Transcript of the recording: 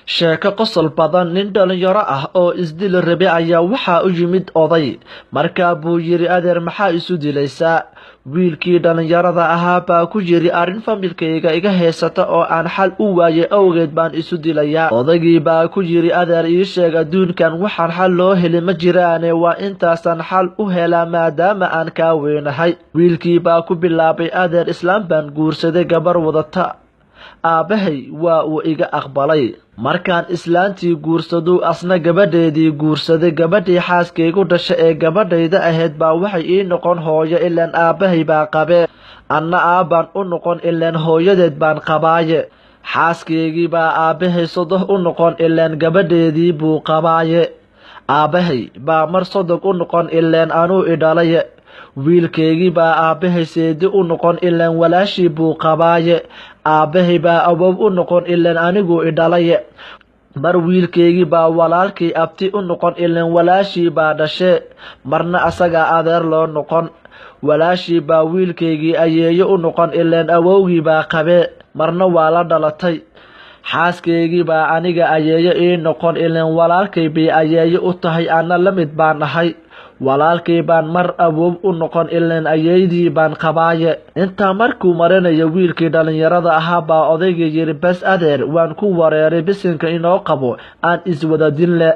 sheeko qosol badan nin dhalinyaro ah oo isdil rabe ayaa waxaa u yimid oday markaa buu yiri adeer maxaa isu dilaysaa wiilkii dhalinyarada ahaa baa ku yiri arrin familkayga iga heysata oo aan xal u waayay awgeed baan isu dilayaa odaygii baa ku yiri adeer ii sheeg adduunkan waxaan xal loo heli ma jiraane waa intaasan xal u helaa maadaama aan kaa weynahay wiilkii baa ku bilaabay adeer islaam baan guursaday gabar wadata aabahay waa uu iga aqbalay markaan islaantii guursaduu asna gabadheedii guursaday gabadhii xaaskaygu dhasha ee gabadhayda ahayd baa waxay ii noqon hooyo ilaan aabahay baa qabee anna aabbaan u noqon ilaan hooyadeed baan qabaaye xaaskaygii baa aabahay sodoh u noqon ilaan gabadheedii buu qabaaye aabahay baa mar sodog u noqon ilaan anuu idhalaye wiilkaygii baa aabahay seedi u noqon ilaan walaashii buu qabaaye aabahay baa awow u noqon ilaan aniguu idhalaye mar wiilkaygii baa walaalkii abti u noqon ilaan walaashii baa dhashee marna asagaa adeer loo noqon walaashii baa wiilkaygii ayeeyo u noqon ilaan awowgii baa qabee marna waa la dhalatay xaaskaygii baa aniga ayeeyo ii noqon ilaan walaalkay bay ayeeyo u tahay anna la mid baan ahay walaalkay baan mar awow u noqon ilaan ayeydii baan qabaaye intaa markuu marinayo wiilkii dhalinyarada ahaa baa odaygii yiri bas adeer waan ku wareeray bisinka inoo qabo aan iswada dinle